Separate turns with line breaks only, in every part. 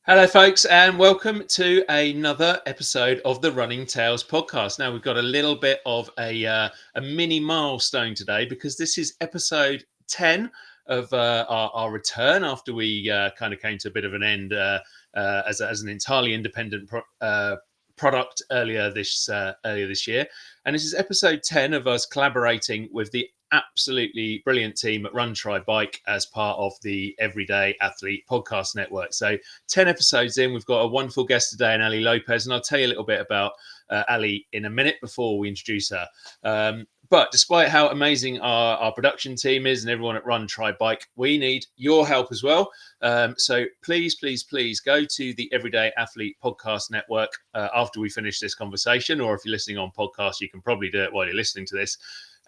Hello, folks, and welcome to another episode of the Running Tales podcast. Now, we've got a little bit of a mini milestone today because this is episode 10 of our return after we kind of came to a bit of an end as an entirely independent product earlier this year. And this is episode 10 of us collaborating with the absolutely brilliant team at Run Try Bike as part of the Everyday Athlete Podcast Network. So 10 episodes in, we've got a wonderful guest today in Ali Lopez, and I'll tell you a little bit about Ali in a minute before we introduce her. But despite how amazing our production team is and everyone at Run Try Bike, we need your help as well. So please go to the Everyday Athlete Podcast Network after we finish this conversation, or if you're listening on podcast, you can probably do it while you're listening to this,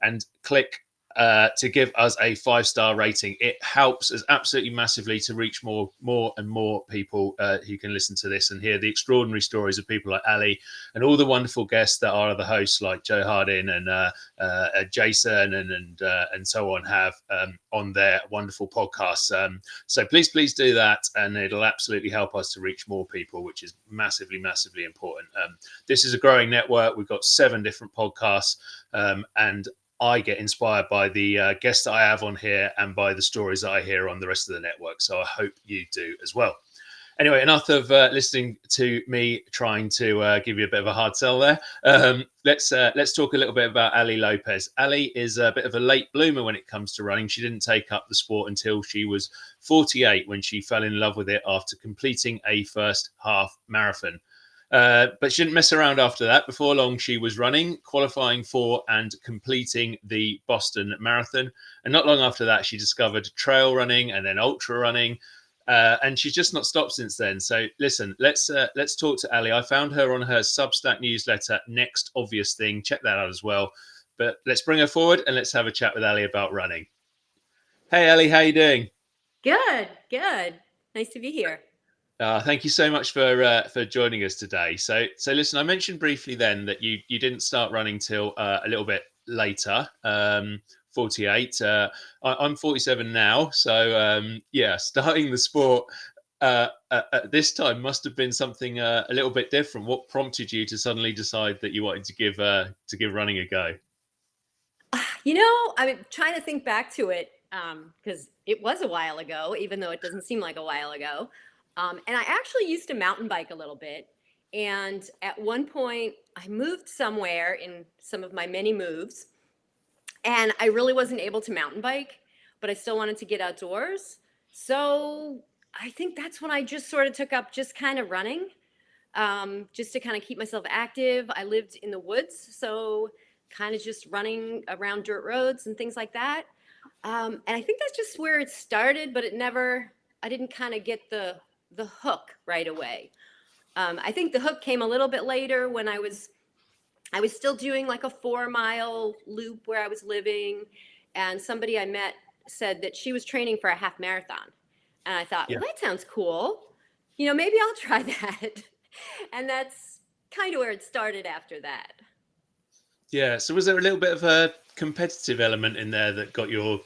and click to give us a 5-star rating. It helps us absolutely massively to reach more and more people who can listen to this and hear the extraordinary stories of people like Ali and all the wonderful guests that our other hosts like Joe Hardin and Jason and so on have on their wonderful podcasts. So please do that, and it'll absolutely help us to reach more people, which is massively important. This is a growing network. We've got 7 different podcasts, and I get inspired by the guests that I have on here and by the stories that I hear on the rest of the network. So I hope you do as well. Anyway, enough of listening to me trying to give you a bit of a hard sell there. Let's talk a little bit about Ali Lopez. Ali is a bit of a late bloomer when it comes to running. She didn't take up the sport until she was 48 when she fell in love with it after completing a first half marathon. But she didn't mess around after that. Before long, she was running, qualifying for and completing the Boston Marathon. And not long after that, she discovered trail running and then ultra running. And she's just not stopped since then. So listen, let's talk to Ali. I found her on her Substack newsletter, Next Obvious Thing. Check that out as well. But let's bring her forward and let's have a chat with Ali about running. Hey, Ali, how you doing?
Good. Nice to be here.
Thank you so much for joining us today. So listen, I mentioned briefly then that you didn't start running till a little bit later, 48. I'm 47 now, so starting the sport at this time must have been something a little bit different. What prompted you to suddenly decide that you wanted to give running a go?
I'm trying to think back to it because it was a while ago, even though it doesn't seem like a while ago. And I actually used to mountain bike a little bit. And at one point, I moved somewhere in some of my many moves, and I really wasn't able to mountain bike, but I still wanted to get outdoors. So I think that's when I just sort of took up just kind of running, just to kind of keep myself active. I lived in the woods, so kind of just running around dirt roads and things like that. And I think that's just where it started, but I didn't kind of get the hook right away. I think the hook came a little bit later when I was still doing like a 4-mile loop where I was living, and somebody I met said that she was training for a half marathon. And I thought,
Yeah.
well, that sounds cool. Maybe I'll try that. And that's kind of where it started after that.
Yeah. So was there a little bit of a competitive element in there that got your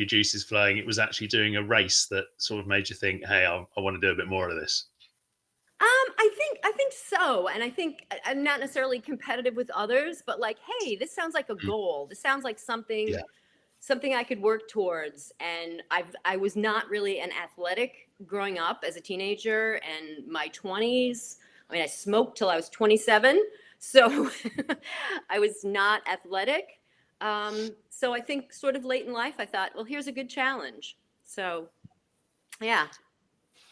juices flowing? It was actually doing a race that sort of made you think, hey, I want to do a bit more of this.
I think so. And I think I'm not necessarily competitive with others, but like, hey, this sounds like a goal. This sounds like something
Yeah.
I could work towards. And I was not really an athletic growing up as a teenager, and my 20s. I mean, I smoked till I was 27, so I was not athletic. So I think sort of late in life, I thought, well, here's a good challenge. So, yeah.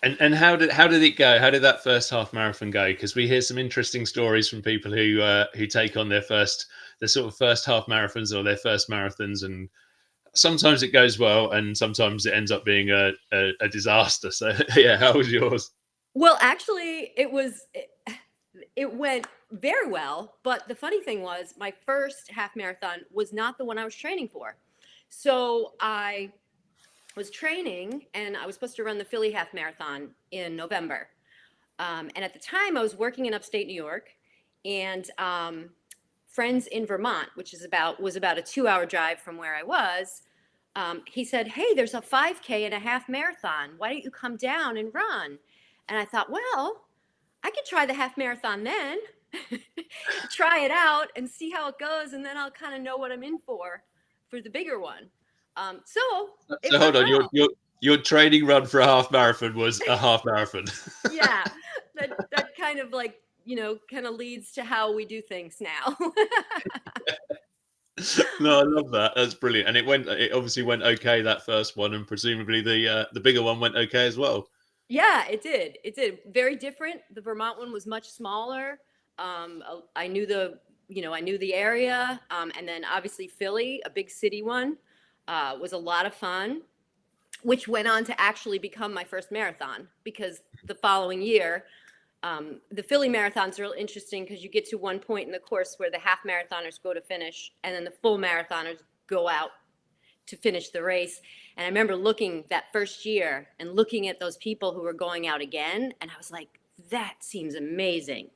And how did it go? How did that first half marathon go? Because we hear some interesting stories from people who take on their sort of first half marathons or their first marathons, and sometimes it goes well, and sometimes it ends up being a disaster. So yeah, how was yours?
Well, actually, it went very well. But the funny thing was, my first half marathon was not the one I was training for. So I was training, and I was supposed to run the Philly half marathon in November. And at the time, I was working in upstate New York, and friends in Vermont, which was about a 2-hour drive from where I was. He said, "Hey, there's a 5K and a half marathon. Why don't you come down and run?" And I thought, well, I could try the half marathon then, try it out and see how it goes. And then I'll kind of know what I'm in for the bigger one. So it
So hold
worked
on,
well.
your training run for a half marathon was a half marathon.
Yeah, that kind of like, kind of leads to how we do things now.
No, I love that. That's brilliant. And it obviously went okay that first one, and presumably the bigger one went okay as well.
Yeah, it did. It did. Very different. The Vermont one was much smaller. I knew I knew the area. And then obviously Philly, a big city one, was a lot of fun, which went on to actually become my first marathon because the following year, the Philly marathon's real interesting because you get to one point in the course where the half marathoners go to finish and then the full marathoners go out to finish the race. And I remember looking that first year and looking at those people who were going out again. And I was like, that seems amazing.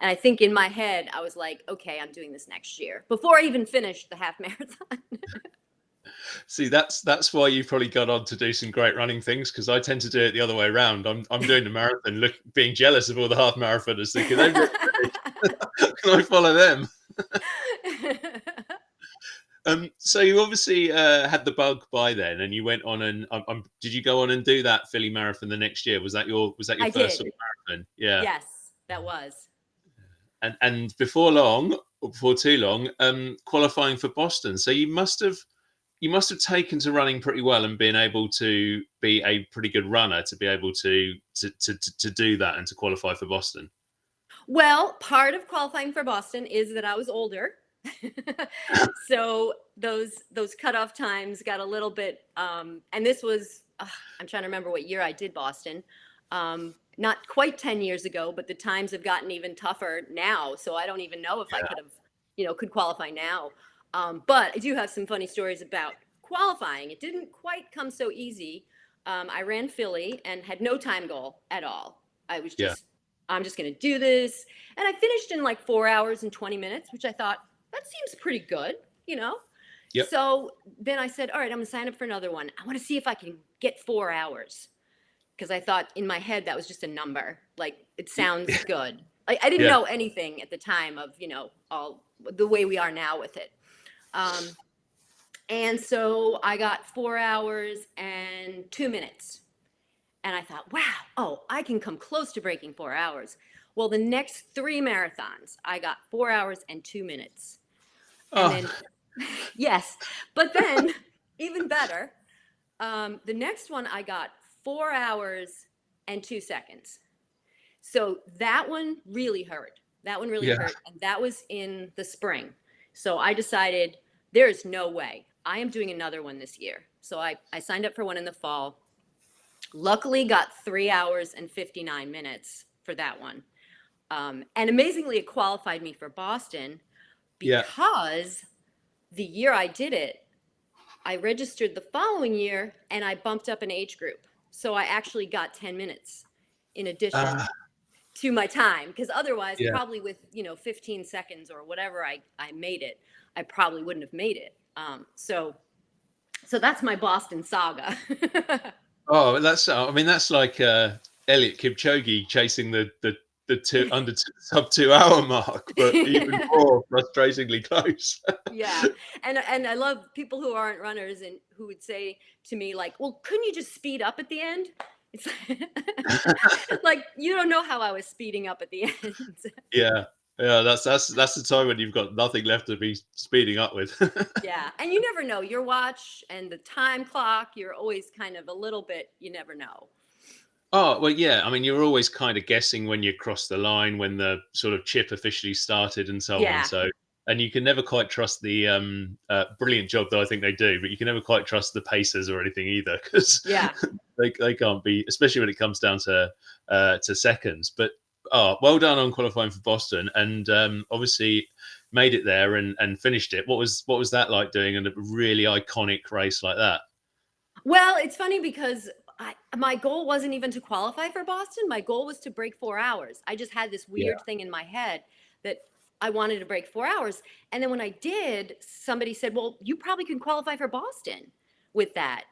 And I think in my head, I was like, okay, I'm doing this next year before I even finished the half marathon.
See, that's why you've probably gone on to do some great running things, because I tend to do it the other way around. I'm doing the marathon, being jealous of all the half marathoners, thinking they've got can I follow them? So you obviously had the bug by then, and you went on and did you go on and do that Philly marathon the next year? Was that your
I
first
did.
sort of marathon? Yeah.
Yes, that was.
And before long, or before too long, qualifying for Boston. So you must have taken to running pretty well and been able to be a pretty good runner to be able to do that and to qualify for Boston.
Well, part of qualifying for Boston is that I was older. So those cutoff times got a little bit and this was I'm trying to remember what year I did Boston. Not quite 10 years ago, but the times have gotten even tougher now. So I don't even know if I could have, could qualify now. But I do have some funny stories about qualifying. It didn't quite come so easy. I ran Philly and had no time goal at all. I was
Yeah.
just, I'm just going to do this. And I finished in like 4 hours and 20 minutes, which I thought, that seems pretty good, you know?
Yep.
So then I said, all right, I'm going to sign up for another one. I want to see if I can get 4 hours. Because I thought in my head that was just a number. Like, it sounds good. I didn't
Yeah.
know anything at the time of, all the way we are now with it. And so I got 4 hours and 2 minutes. And I thought, wow, oh, I can come close to breaking 4 hours. Well, the next three marathons, I got 4 hours and 2 minutes. And
Oh,
then, yes, but then, even better, the next one I got 4 hours and 2 seconds. So that one really hurt. That one really
yeah.
hurt. And that was in the spring. So I decided there is no way. I am doing another one this year. So I signed up for one in the fall. Luckily, got 3 hours and 59 minutes for that one. And amazingly, it qualified me for Boston
Yeah.
because the year I did it, I registered the following year and I bumped up an age group. So I actually got 10 minutes in addition
Ah,
to my time. Because otherwise,
yeah.
probably with, 15 seconds or whatever I made it, I probably wouldn't have made it. So that's my Boston saga.
Oh, I mean, that's like Elliot Kipchoge chasing the sub 2 hour mark, but even more frustratingly close.
Yeah. And I love people who aren't runners and who would say to me like, "Well, couldn't you just speed up at the end?" It's like you don't know how I was speeding up at the end.
Yeah. Yeah, that's the time when you've got nothing left to be speeding up with.
Yeah. And you never know. Your watch and the time clock, you're always kind of a little bit, you never know.
Oh, well, yeah. I mean, you're always kind of guessing when you cross the line, when the sort of chip officially started, and so on.
Yeah.
So, and you can never quite trust the brilliant job that I think they do, but you can never quite trust the pacers or anything either, because
Yeah.
they can't be, especially when it comes down to seconds. But well done on qualifying for Boston, and obviously made it there and finished it. What was that like, doing a really iconic race like that?
Well, it's funny because my goal wasn't even to qualify for Boston. My goal was to break 4 hours. I just had this
Yeah.
weird thing in my head that I wanted to break 4 hours. And then when I did, somebody said, "Well, you probably can qualify for Boston with that."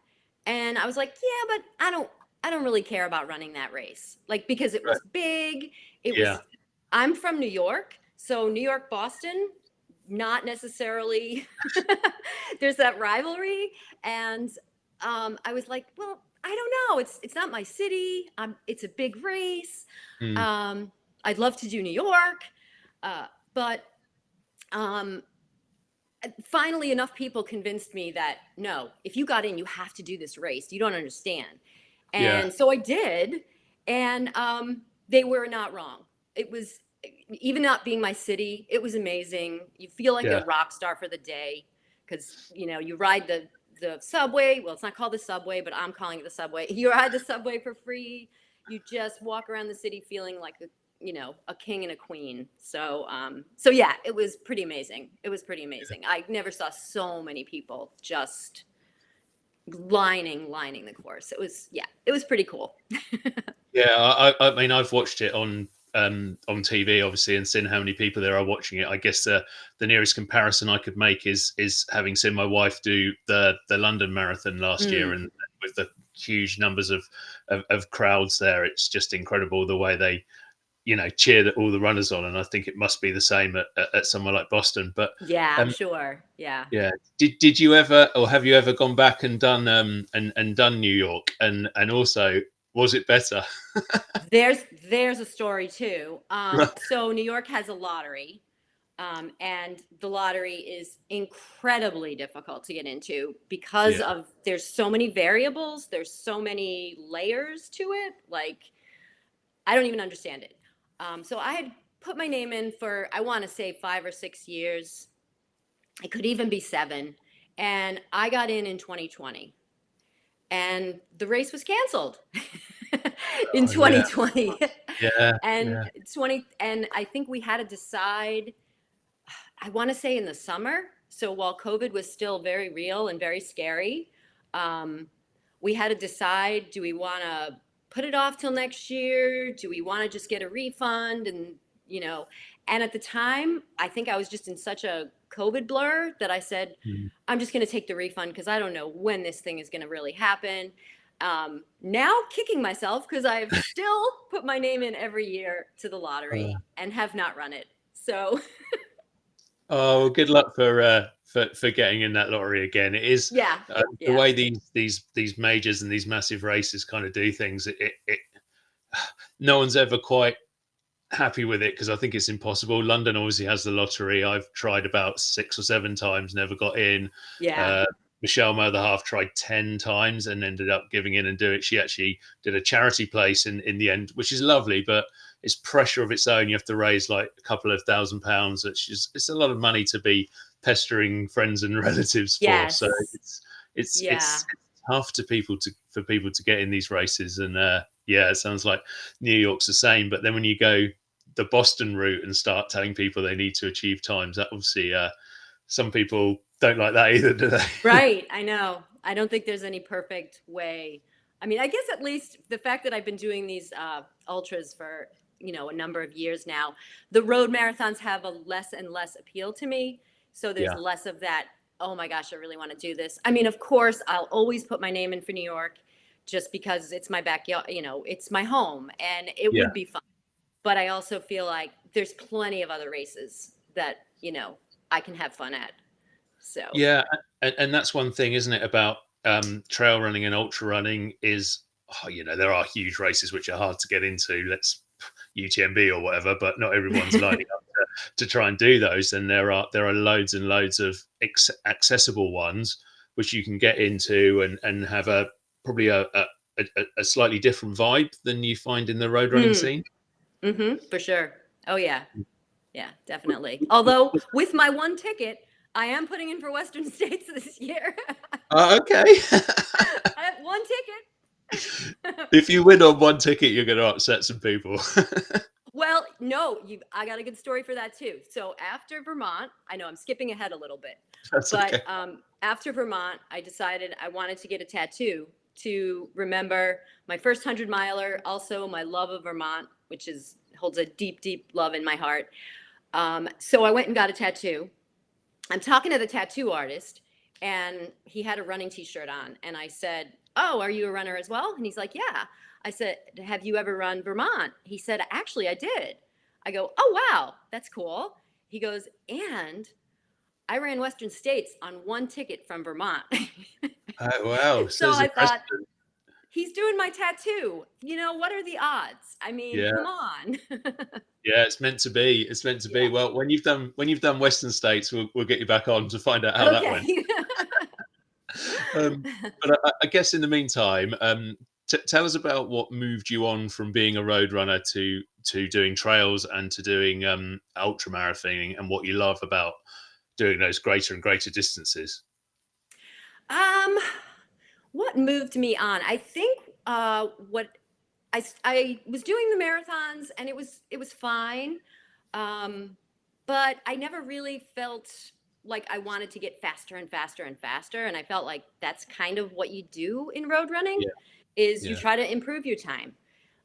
And I was like, "Yeah, but I don't." I don't really care about running that race. Like, because it
Right.
was big. It
Yeah.
was, I'm from New York. So New York, Boston, not necessarily, there's that rivalry. And I was like, well, I don't know. It's not my city. It's a big race.
Mm.
Um, I'd love to do New York. But um, finally enough people convinced me that no, if you got in, you have to do this race. You don't understand.
Yeah.
And so I did. And they were not wrong. It was, even not being my city, it was amazing. You feel like a
Yeah.
rock star for the day because, you ride the subway. Well, it's not called the subway, but I'm calling it the subway. You ride the subway for free. You just walk around the city feeling like a king and a queen. So yeah, it was pretty amazing. It was pretty amazing. I never saw so many people just lining the course. It was pretty cool.
Yeah, I mean, I've watched it on TV, obviously, and seen how many people there are watching it. I guess the nearest comparison I could make is having seen my wife do the London Marathon last year,
Mm,
and with the huge numbers of crowds there, it's just incredible the way they cheer all the runners on, and I think it must be the same at somewhere like Boston. But
yeah, I'm
um,
sure. Yeah.
yeah, did you ever, or have you ever gone back and done and done New York, and also was it better?
There's a story too.
Right.
So New York has a lottery, and the lottery is incredibly difficult to get into because
Yeah.
of there's so many variables, there's so many layers to it. Like, I don't even understand it. So I had put my name in for, I want to say, 5 or 6 years. It could even be 7. And I got in 2020. And the race was canceled in
Oh yeah.
2020.
Yeah.
and
Yeah.
20 and I think we had to decide, I want to say, in the summer. So while COVID was still very real and very scary, um, we had to decide, do we want to put it off till next year? Do we want to just get a refund? You know, and at the time, I think I was just in such a COVID blur that I said,
Mm.
I'm just going to take the refund because I don't know when this thing is going to really happen. Now kicking myself because I've still put my name in every year to the
Uh,
lottery and have not run it. So
oh, well, good luck for getting in that lottery again. It is
yeah,
the
yeah,
way these majors and these massive races kind of do things. It no one's ever quite happy with it because I think it's impossible. London obviously has the lottery. I've tried about 6 or 7 times, never got in.
yeah.
Uh, Michelle, my other half, tried 10 times and ended up giving in and do it. She actually did a charity place in the end, which is lovely, but it's pressure of its own. You have to raise like a couple of £1,000s, which is it's a lot of money to be pestering friends and relatives for. So
Yes.
it's
Yeah.
tough to people to for people to get in these races. And yeah, it sounds like New York's the same. But then when you go the Boston route and start telling people they need to achieve times, that obviously some people don't like that either, do they?
Right. I know. I don't think there's any perfect way. I mean, I guess at least the fact that I've been doing these ultras for, a number of years now, the road marathons have a less and less appeal to me. So there's
Yeah,
less of that, oh my gosh, I really want to do this. I mean, of course, I'll always put my name in for New York just because it's my backyard, it's my home and it
yeah,
would be fun. But I also feel like there's plenty of other races that, I can have fun at. So,
yeah. And that's one thing, isn't it, about trail running and ultra running is, there are huge races which are hard to get into. Let's UTMB or whatever, but not everyone's lining up to try and do those. And there are loads and loads of accessible ones which you can get into and have probably a slightly different vibe than you find in the road running
mm,
scene.
for sure. Oh yeah. Yeah, definitely. Although with my one ticket, I am putting in for Western States this year.
Okay.
I have one ticket.
If you win on one ticket, you're going to upset some people.
Well, no, I got a good story for that too. So after Vermont, I know I'm skipping ahead a little bit,
That's
but
okay.
after Vermont, I decided I wanted to get a tattoo to remember my first 100 miler, also my love of Vermont, which holds a deep, deep love in my heart. So I went and got a tattoo. I'm talking to the tattoo artist, and he had a running T-shirt on, and I said, "Oh, are you a runner as well?" And he's like, "Yeah." I said, "Have you ever run Vermont?" He said, "Actually, I did." I go, "Oh, wow, that's cool." He goes, "And I ran Western States on one ticket from Vermont."
Oh, wow. So
So
there's a
I thought,
precedent.
he's doing my tattoo. What are the odds? I mean,
Yeah.
come on.
Yeah, it's meant to be. It's meant to be.
Yeah.
Well, when you've done Western States, we'll get you back on to find out how that went.
Okay.
But I guess in the meantime, tell us about what moved you on from being a road runner to doing trails and to doing ultra marathoning, and what you love about doing those greater and greater distances.
Um, what moved me on? I think what I was doing the marathons, and it was fine. Um, but I never really felt like I wanted to get faster and faster and faster, and I felt like that's kind of what you do in road running,
Yeah,
is you
yeah,
try to improve your time.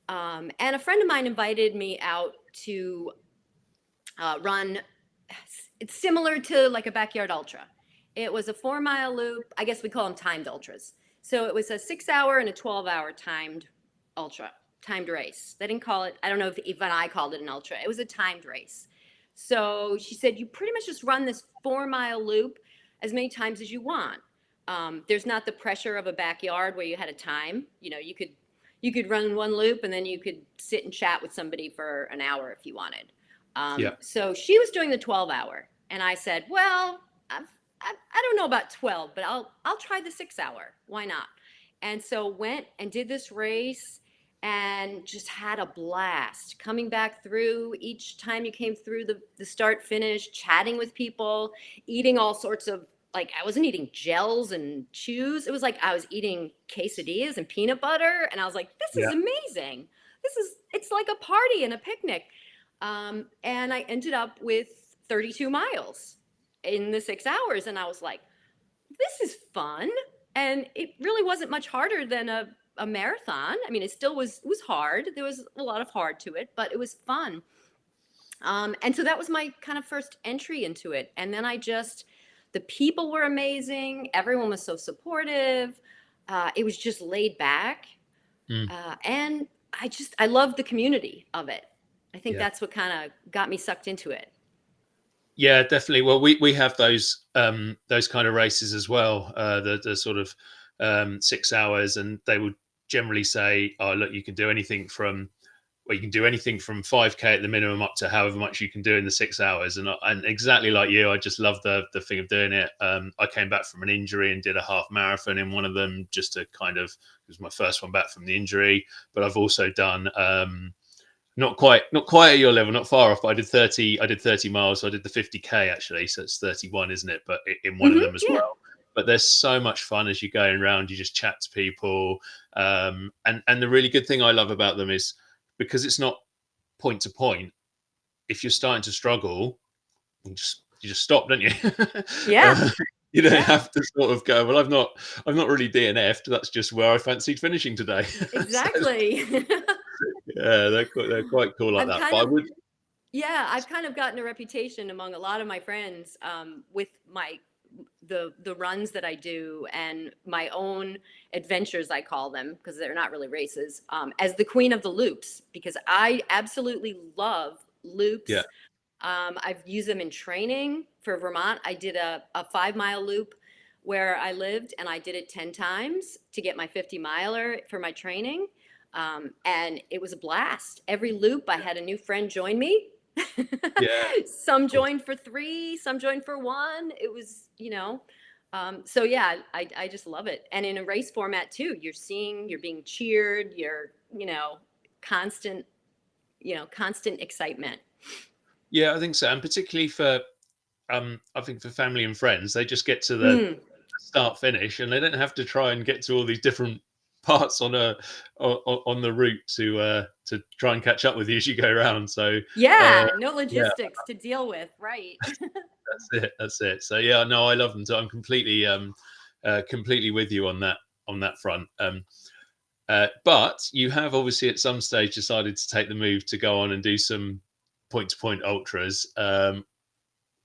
And a friend of mine invited me out to run. It's similar to like a backyard ultra. It was a 4 mile loop. I guess we call them timed ultras. So it was a 6 hour and a 12 hour timed ultra, timed race. They didn't call it, I don't know if even I called it an ultra. It was a timed race. So she said, you pretty much just run this 4 mile loop as many times as you want. There's not the pressure of a backyard where you had a time. You could run one loop and then you could sit and chat with somebody for an hour if you wanted.
yeah,
So she was doing the 12 hour, and I said, "Well, I don't know about 12, but I'll try the 6 hour. Why not?" And so went and did this race, and just had a blast coming back through. Each time you came through the start finish, chatting with people, eating all sorts of, like, I wasn't eating gels and chews. It was like I was eating quesadillas and peanut butter, and I was like, "This is
yeah,
amazing. It's like a party and a picnic." And I ended up with 32 miles in the 6 hours. And I was like, this is fun. And it really wasn't much harder than a marathon. I mean, it still was hard. There was a lot of hard to it, but it was fun. And so that was my kind of first entry into it. And then the people were amazing. Everyone was so supportive. It was just laid back.
mm,
And I loved the community of it. I think
yeah.
that's what kind of got me sucked into it.
Yeah, definitely. Well, we have those kind of races as well. The sort of 6 hours, and they would generally say, "Oh, look, you can do anything from you can do anything from 5K at the minimum up to however much you can do in the 6 hours." And exactly like you, I just love the thing of doing it. I came back from an injury and did a half marathon in one of them, just to kind of, it was my first one back from the injury. But I've also done not quite at your level, not far off, but I did 30 miles. So I did the 50K actually, so it's 31, isn't it? But in one of them as
Yeah.
well. But there's so much fun as you're going around. You just chat to people, and the really good thing I love about them is, because it's not point to point. If you're starting to struggle, you just stop, don't you?
Yeah.
uh, you don't
Yeah.
have to sort of go, well, I'm not really DNF'd. That's just where I fancied finishing today. So
Exactly.
yeah, they're quite cool like
I've
that. But
kind
I
of,
would,
yeah, I've kind of gotten a reputation among a lot of my friends, with the runs that I do and my own adventures, I call them, because they're not really races, as the queen of the loops, because I absolutely love
yeah,
loops. I've used them in training for Vermont. I did a 5 mile loop where I lived, and I did it 10 times to get my 50 miler for my training. And it was a blast. Every loop, I had a new friend join me.
yeah.
Some
Cool.
joined for three, some joined for one. It was, so yeah, I just love it. And in a race format too, you're being cheered, constant, constant excitement.
Yeah, I think so, and particularly for I think for family and friends, they just get to the
Mm.
start finish, and they don't have to try and get to all these different parts on the route to try and catch up with you as you go around. So uh,
Yeah, no
yeah,
logistics to deal with, right?
that's it. So yeah, no, I love them. So I'm completely with you on that front. But you have obviously at some stage decided to take the move to go on and do some point to point ultras.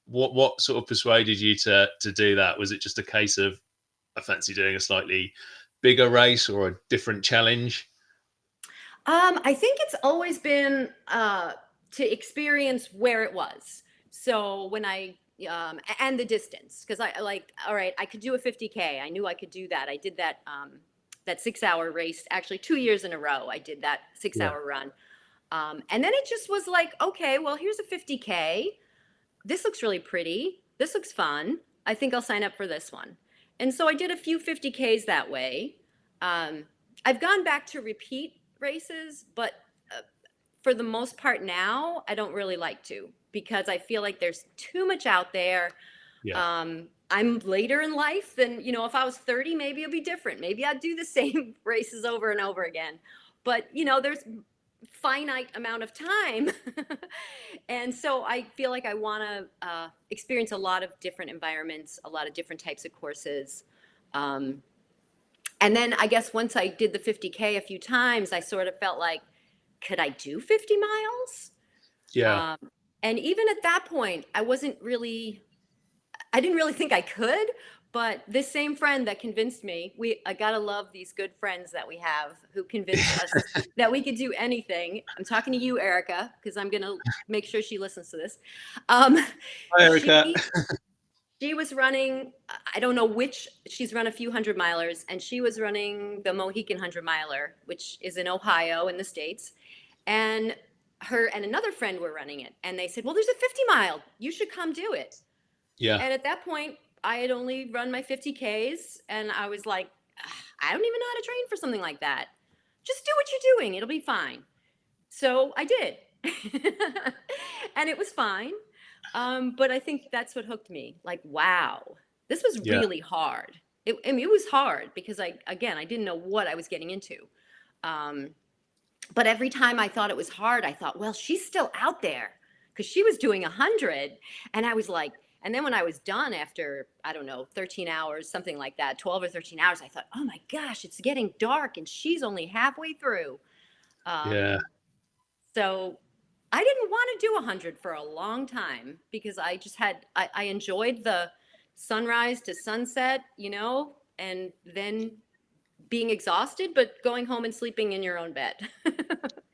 What sort of persuaded you to do that? Was it just a case of, I fancy doing a slightly bigger race or a different challenge?
I think it's always been to experience where it was. So when and the distance, because I like, all right, I could do a 50K. I knew I could do that. I did that 6 hour race actually 2 years in a row. I did that six
Yeah.
hour run. And then it just was like, okay, well, here's a 50K. This looks really pretty. This looks fun. I think I'll sign up for this one. And so I did a few 50Ks that way. Um, I've gone back to repeat races, but uh, for the most part now, I don't really like to because I feel like there's too much out there.
Yeah.
I'm later in life than, if I was 30, maybe it'd be different. Maybe I'd do the same races over and over again. But, there's finite amount of time. And so I feel like I want to experience a lot of different environments, a lot of different types of courses. Um, and then I guess once I did the 50K a few times, I sort of felt like, could I do 50 miles?
Yeah.
Um, and even at that point, I didn't really think I could, but this same friend that convinced me, I gotta love these good friends that we have who convince us that we could do anything. I'm talking to you, Erica, because I'm gonna make sure she listens to this. Um,
Hi, Erica.
she she was running, I don't know which, she's run a few 100 milers, and she was running the Mohican 100 miler, which is in Ohio in the States. And her and another friend were running it. And they said, well, there's a 50 mile. You should come do it.
Yeah.
And at that point, I had only run my 50Ks, and I was like, I don't even know how to train for something like that. Just do what you're doing, it'll be fine. So I did. And it was fine. But I think that's what hooked me. Like, wow, this was
Yeah.
really hard. I mean, it was hard because I didn't know what I was getting into. Um, but every time I thought it was hard, I thought, well, she's still out there because she was doing 100. And I was like, and then when I was done after, I don't know, 13 hours, something like that, 12 or 13 hours, I thought, oh my gosh, it's getting dark and she's only halfway through.
Yeah.
Um, so I didn't want to do 100 for a long time because I enjoyed the sunrise to sunset, and then being exhausted, but going home and sleeping in your own bed.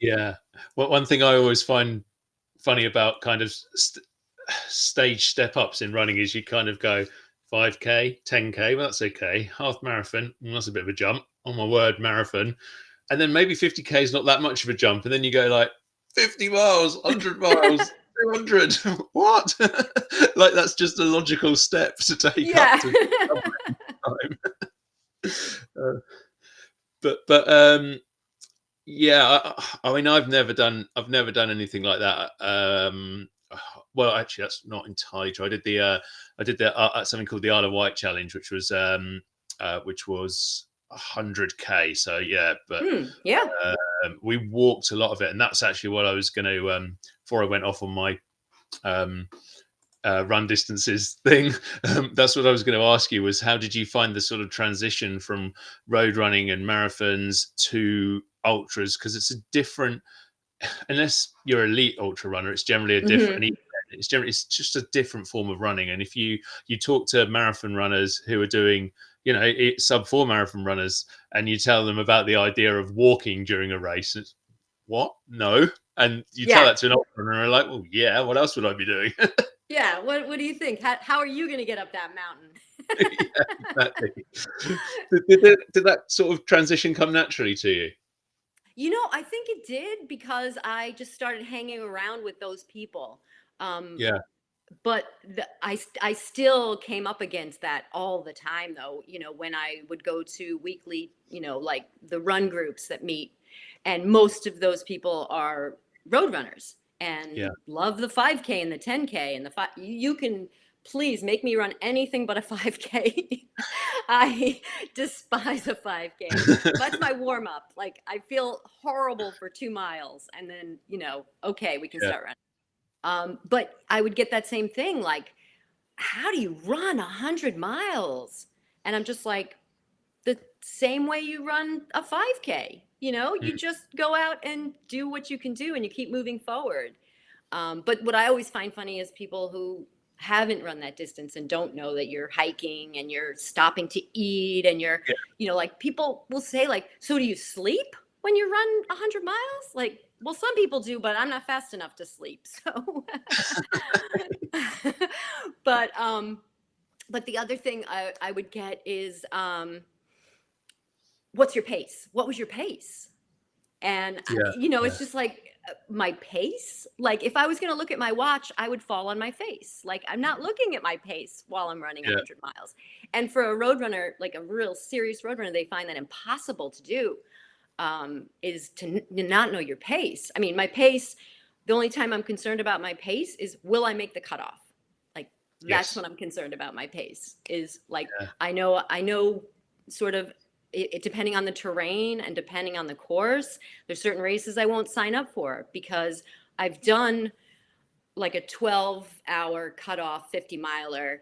Yeah. Well, one thing I always find funny about kind of stage step ups in running is you kind of go 5K, 10K, well, that's okay. Half marathon, that's a bit of a jump. On my word, marathon. And then maybe 50K is not that much of a jump. And then you go like 50 miles, 100 miles, 200. What? Like that's just a logical step to take up
Yeah.
to time. Uh, but yeah, I mean, I've never done anything like that. Well, actually, that's not entirely true. I did something called the Isle of Wight challenge, which was 100K. So yeah, but
Yeah.
we walked a lot of it, and that's actually what I was going to before I went off on my um, run distances thing. That's what I was going to ask you was how did you find the sort of transition from road running and marathons to ultras? Because it's a different, unless you're elite ultra runner, it's generally a different.
Hmm.
It's just a different form of running. And if you talk to marathon runners who are doing sub 4 marathon runners, and you tell them about the idea of walking during a race, it's what? No. And you tell
Yeah.
that to an ultra runner, and they're like, well, yeah, what else would I be doing?
Yeah. What do you think? How are you going to get up that mountain?
Yeah, exactly. Did that sort of transition come naturally to you?
I think it did because I just started hanging around with those people. Um,
Yeah,
but I still came up against that all the time, though, when I would go to weekly, like the run groups that meet. And most of those people are road runners and
yeah,
love the 5K and the 10K and you can please make me run anything but a 5K. I despise a 5K. That's my warm up. Like I feel horrible for 2 miles and then, okay, we can
yeah,
start running. But I would get that same thing, like, how do you run 100 miles? And I'm just like, the same way you run a 5K. You
mm,
just go out and do what you can do and you keep moving forward. But what I always find funny is people who haven't run that distance and don't know that you're hiking and you're stopping to eat and you're,
Yeah.
like people will say like, so do you sleep when you run 100 miles? Like, well, some people do, but I'm not fast enough to sleep. So, but, but the other thing I would get is, what's your pace? What was your pace? And,
Yeah.
it's
Yeah.
just like my pace. Like if I was going to look at my watch, I would fall on my face. Like I'm not looking at my pace while I'm running
Yeah.
100 miles. And for a road runner, like a real serious road runner, they find that impossible to do, is to not know your pace. I mean, my pace, the only time I'm concerned about my pace is will I make the cutoff? Like that's
Yes.
when I'm concerned about my pace is like,
Yeah.
I know sort of it depending on the terrain and depending on the course, there's certain races I won't sign up for because I've done like a 12-hour cutoff 50 miler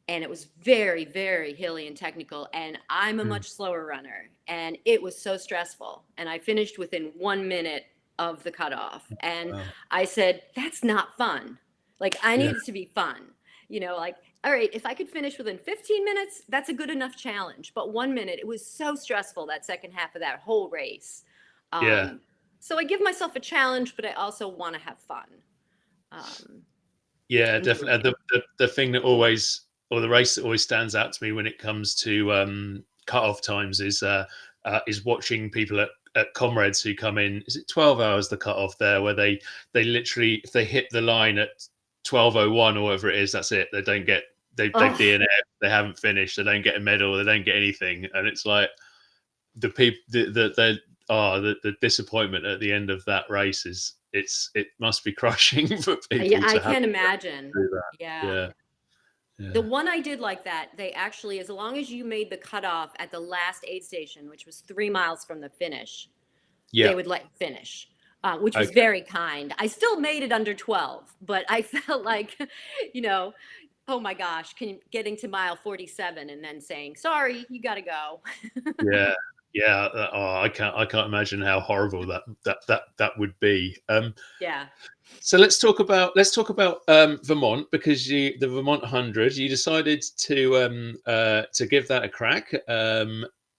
and it was very, very hilly and technical. And I'm a
Mm.
much slower runner and it was so stressful. And I finished within 1 minute of the cutoff. And
Wow.
I said, that's not fun. Like I
Yeah.
need it to be fun. Like, all right, if I could finish within 15 minutes, that's a good enough challenge. But 1 minute, it was so stressful that second half of that whole race.
Yeah.
Um, so I give myself a challenge, but I also want to have fun. Um,
Yeah,
in doing
definitely.
it.
The thing that always, or the race that always stands out to me when it comes to cut-off times is watching people at Comrades who come in. Is it 12 hours the cut-off there, where they literally, if they hit the line at 12:01 or whatever it is, that's it. They don't get they've
Oh,
DNF. They haven't finished. They don't get a medal. They don't get anything. And it's like the people the disappointment at the end of that race is it must be crushing for
yeah,
people
I
to have
can't
to
imagine.
do that.
Yeah.
Yeah,
The
yeah,
one I did like that, they actually, as long as you made the cutoff at the last aid station, which was 3 miles from the finish,
yeah.
they would let you finish, which was
Okay.
very kind. I still made it under 12, but I felt like, you know, oh my gosh, getting to mile 47 and then saying, sorry, you got to go.
Yeah, yeah. Oh, I can't imagine how horrible that would be.
Yeah.
So let's talk about Vermont, because the Vermont 100, you decided to give that a crack,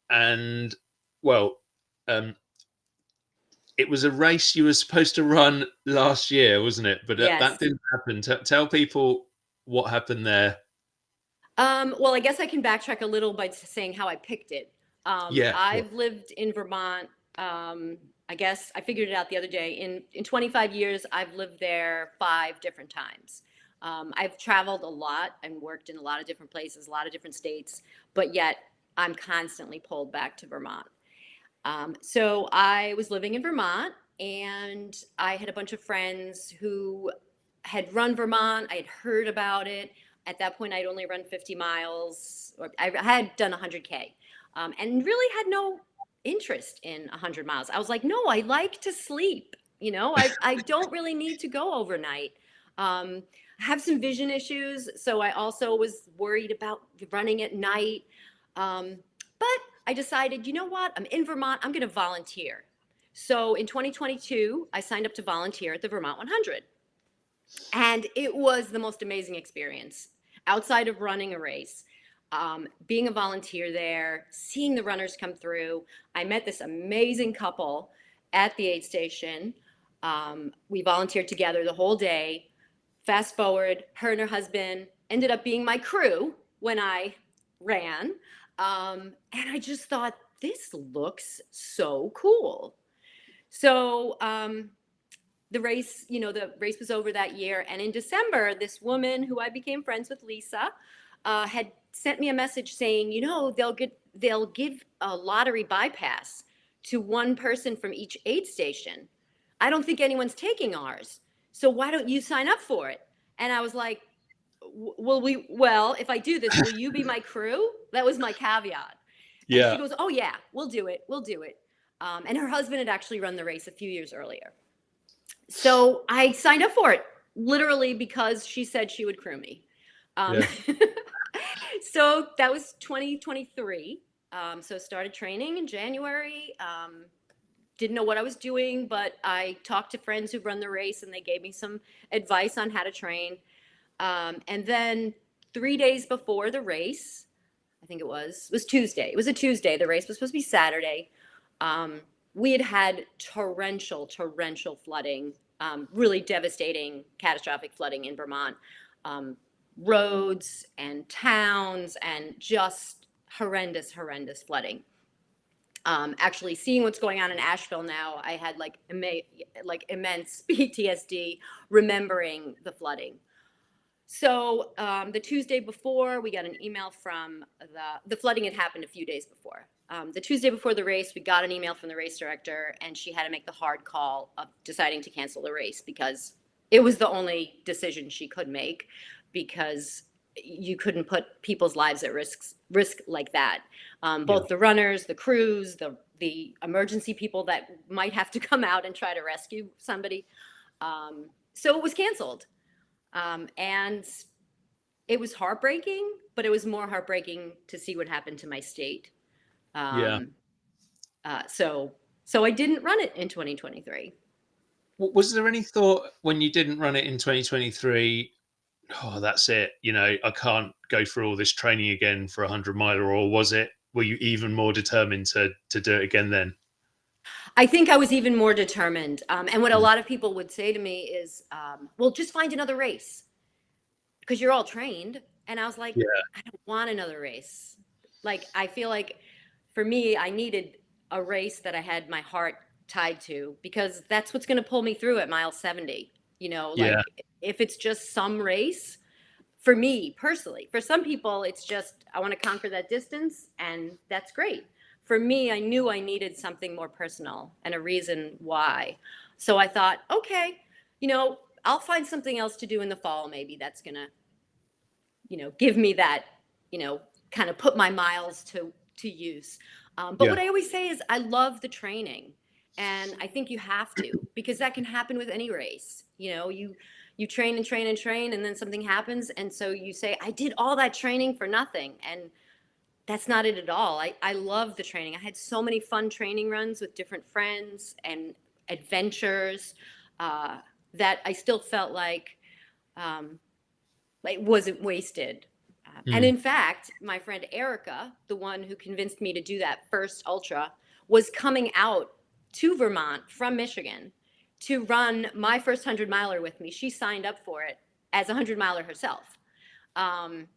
and well, um, it was a race you were supposed to run last year, wasn't it? But that
Yes.
didn't happen. Tell people what happened there.
Well, I guess I can backtrack a little by saying how I picked it.
Yeah, sure.
I've lived in Vermont. I guess I figured it out the other day. In 25 years, I've lived there 5 different times. I've traveled a lot and worked in a lot of different places, a lot of different states, but yet I'm constantly pulled back to Vermont. So I was living in Vermont and I had a bunch of friends who had run Vermont. I had heard about it. At that point, I'd only run 50 miles, or I had done 100K, and really had no interest in 100 miles. I was like, no, I like to sleep. I don't really need to go overnight. I have some vision issues, so I also was worried about running at night. But I decided, you know what? I'm in Vermont. I'm going to volunteer. So in 2022, I signed up to volunteer at the Vermont 100. And it was the most amazing experience outside of running a race. Being a volunteer there, seeing the runners come through. I met this amazing couple at the aid station. We volunteered together the whole day. Fast forward, her and her husband ended up being my crew when I ran. And I just thought, this looks so cool. So the race was over that year. And in December, this woman who I became friends with, Lisa, had sent me a message saying, they'll give a lottery bypass to one person from each aid station. I don't think anyone's taking ours. So why don't you sign up for it? And I was like, well, if I do this, will you be my crew? That was my caveat. And she
Yeah,
goes, oh yeah, we'll do it. We'll do it. And her husband had actually run the race a few years earlier. So I signed up for it literally because she said she would crew me. Um,
yeah,
so that was 2023. So started training in January. Didn't know what I was doing, but I talked to friends who run the race and they gave me some advice on how to train. And then 3 days before the race, I think it was Tuesday. It was a Tuesday. The race was supposed to be Saturday. Um, we had torrential flooding, really devastating, catastrophic flooding in Vermont. Um, Roads and towns and just horrendous flooding. Actually, seeing what's going on in Asheville now, I had like immense PTSD remembering the flooding. So the Tuesday before, we got an email from the flooding had happened a few days before. The Tuesday before the race, we got an email from the race director, and she had to make the hard call of deciding to cancel the race because it was the only decision she could make, because you couldn't put people's lives at risk like that.
Yeah.
Both the runners, the crews, the emergency people that might have to come out and try to rescue somebody. So it was canceled. And it was heartbreaking, but it was more heartbreaking to see what happened to my state.
Yeah.
Um, so I didn't run it in 2023.
Was there any thought when you didn't run it in 2023? Oh, that's it. I can't go through all this training again for a 100 miler, or were you even more determined to do it again then?
I think I was even more determined. And what a
Mm.
lot of people would say to me is, well, just find another race because you're all trained. And I was like,
Yeah.
I don't want another race. Like, I feel like for me, I needed a race that I had my heart tied to, because that's what's going to pull me through at mile 70.
Yeah.
Like, if it's just some race, for me personally, for some people, it's just, I want to conquer that distance, and that's great. For me, I knew I needed something more personal and a reason why. So I thought, okay, I'll find something else to do in the fall. Maybe that's going to, give me that, kind of put my miles to use. But
Yeah.
what I always say is I love the training, and I think you have to, because that can happen with any race. You train and train and train, and then something happens, and so you say, I did all that training for nothing, and that's not it at all. I love the training. I had so many fun training runs with different friends and adventures, uh, that I still felt um, like wasn't wasted. And
Mm.
in fact, my friend Erica, the one who convinced me to do that first ultra, was coming out to Vermont from Michigan to run my first 100 miler with me. She signed up for it as a 100 miler herself. Um,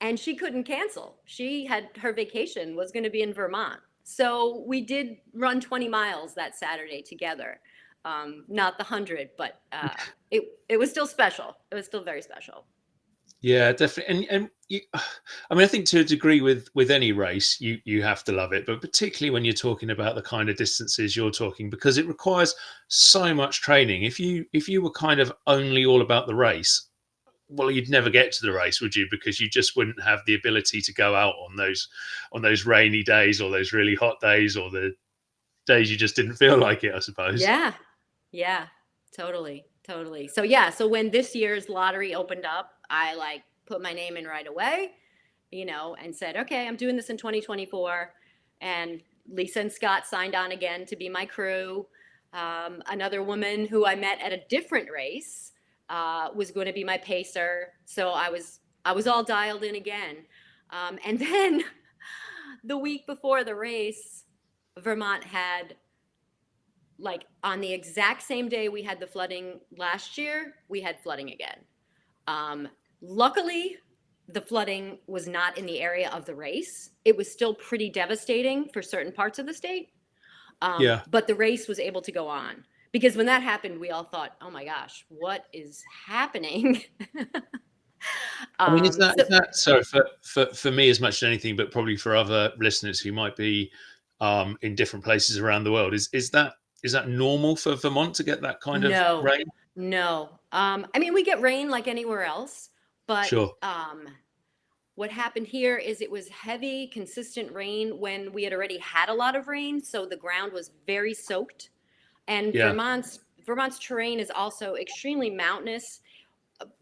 and she couldn't cancel. She had, her vacation was going to be in Vermont. So we did run 20 miles that Saturday together. Not the 100, but it was still special. It was still very special.
Yeah, definitely. And I mean, I think to a degree with any race, you have to love it, but particularly when you're talking about the kind of distances you're talking, because it requires so much training. If you were kind of only all about the race, well, you'd never get to the race, would you? Because you just wouldn't have the ability to go out on those rainy days, or those really hot days, or the days you just didn't feel like it, I suppose.
Yeah. Yeah. Totally. So yeah, so when this year's lottery opened up, I like put my name in right away, and said, okay, I'm doing this in 2024. And Lisa and Scott signed on again to be my crew. Another woman who I met at a different race was going to be my pacer. So I was all dialed in again. And then the week before the race, Vermont had, like, on the exact same day we had the flooding last year, we had flooding again. Luckily, the flooding was not in the area of the race. It was still pretty devastating for certain parts of the state,
Yeah.
but the race was able to go on. Because when that happened, we all thought, "Oh my gosh, what is happening?"
I mean, is that
So
is that so for me as much as anything, but probably for other listeners who might be in different places around the world, is that normal for Vermont to get that kind of
no,
rain?
no. I mean, we get rain like anywhere else, but
Sure.
what happened here is it was heavy, consistent rain when we had already had a lot of rain, so the ground was very soaked. And
Yeah.
Vermont's terrain is also extremely mountainous,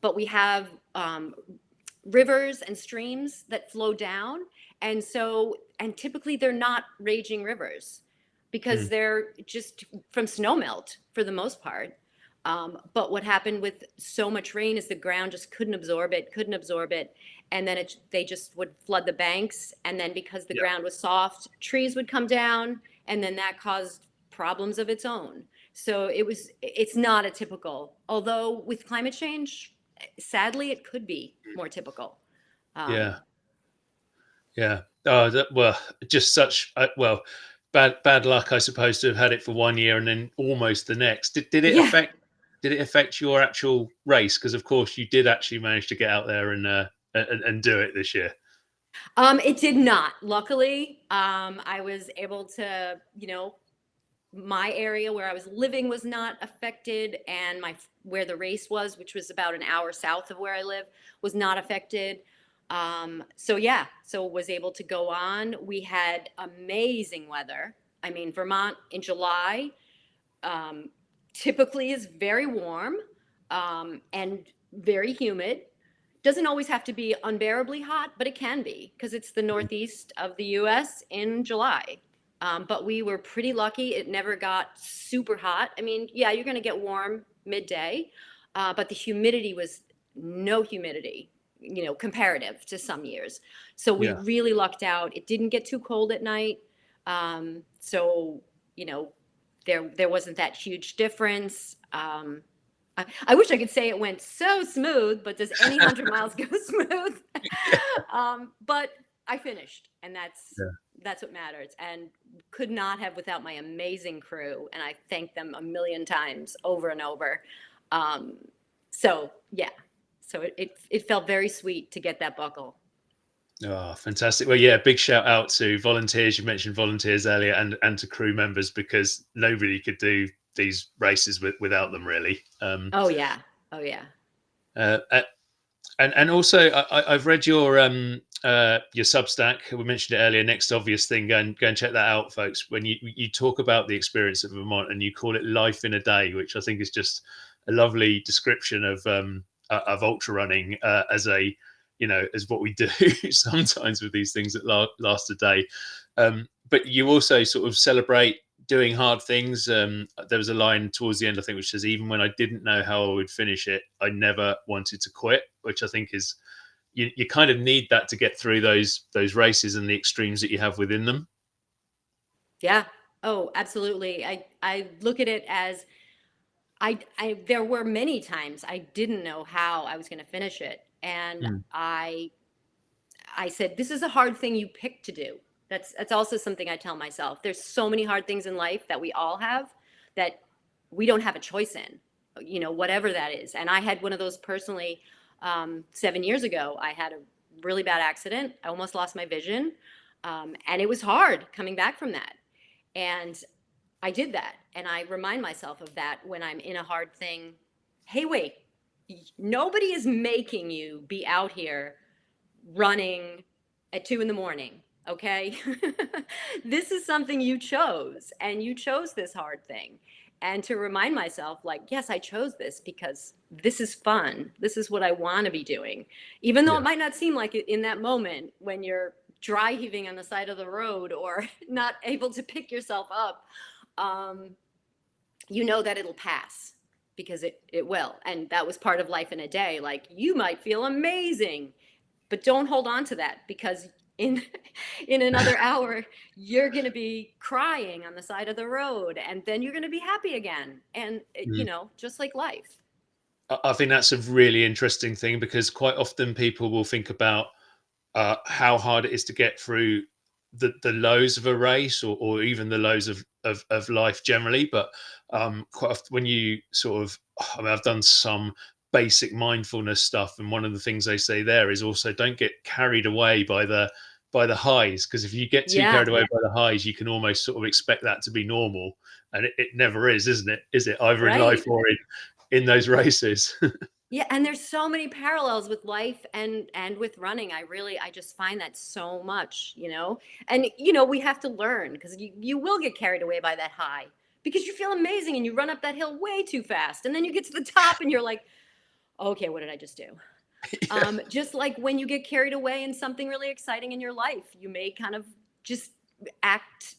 but we have rivers and streams that flow down, and typically they're not raging rivers because
Mm.
they're just from snowmelt for the most part. But what happened with so much rain is the ground just couldn't absorb it. And then they just would flood the banks. And then because the
Yeah.
ground was soft, trees would come down, and then that caused problems of its own. So it's not a typical, although with climate change, sadly, it could be more typical. Um,
Yeah. Yeah. Oh, well, just such well, bad luck, I suppose, to have had it for 1 year and then almost the next. Did it
yeah.
affect? Did it affect your actual race? Because of course you did actually manage to get out there and do it this year.
It did not. Luckily, I was able to, my area where I was living was not affected, and where the race was, which was about an hour south of where I live, was not affected. So yeah, so was able to go on. We had amazing weather. I mean, Vermont in July um, typically is very warm and very humid. Doesn't always have to be unbearably hot, but it can be because it's the
Mm.
northeast of the US in July. But we were pretty lucky. It never got super hot. I mean, yeah, you're going to get warm midday, but the humidity was no humidity, comparative to some years. So we
Yeah.
really lucked out. It didn't get too cold at night. So, you know, there wasn't that huge difference. I wish I could say it went so smooth, but does any 100 miles go smooth? But I finished, and
Yeah.
that's what matters. And could not have without my amazing crew, and I thank them a million times over and over. Um, so yeah, so it felt very sweet to get that buckle.
Oh, fantastic. Well, yeah, big shout out to volunteers. You mentioned volunteers earlier and to crew members because nobody could do these races without them, really.
Oh yeah, oh yeah.
Uh, uh, and also, I've read your Substack. We mentioned it earlier. Next obvious thing, go and check that out, folks. When you talk about the experience of Vermont and you call it life in a day, which I think is just a lovely description of ultra running as a as what we do sometimes with these things that last a day. But you also sort of celebrate doing hard things. There was a line towards the end, I think, which says, "Even when I didn't know how I would finish it, I never wanted to quit," which I think is you kind of need that to get through those races and the extremes that you have within them.
Yeah. Oh, absolutely. I look at it as I there were many times I didn't know how I was going to finish it, and
Mm.
I said, this is a hard thing you picked to do. That's also something I tell myself. There's so many hard things in life that we all have that we don't have a choice in, whatever that is. And I had one of those personally 7 years ago. I had a really bad accident. I almost lost my vision. And it was hard coming back from that. And I did that. And I remind myself of that when I'm in a hard thing. Hey, wait, nobody is making you be out here running at 2 in the morning. Okay. This is something you chose, and you chose this hard thing. And to remind myself, like, yes, I chose this because this is fun. This is what I want to be doing. Even though it
Yeah.
might not seem like it in that moment when you're dry heaving on the side of the road or not able to pick yourself up, um, you know that it'll pass because it will. And that was part of life in a day. Like, you might feel amazing, but don't hold on to that because in in another hour you're going to be crying on the side of the road, and then you're going to be happy again. And
Mm.
just like life.
I think that's a really interesting thing because quite often people will think about how hard it is to get through the lows of a race or even the lows of life generally. But quite often when you sort of, I mean, I've done some basic mindfulness stuff, and one of the things they say there is also don't get carried away by the highs, because if you get too
Yeah,
carried away by the highs, you can almost sort of expect that to be normal, and it never is, isn't it? Is it either in life
right.
or in those races?
Yeah, and there's so many parallels with life and with running. I just find that so much. And we have to learn because you will get carried away by that high because you feel amazing and you run up that hill way too fast, and then you get to the top and you're like, okay, what did I just do?
Yeah.
Just like when you get carried away in something really exciting in your life, you may kind of just act,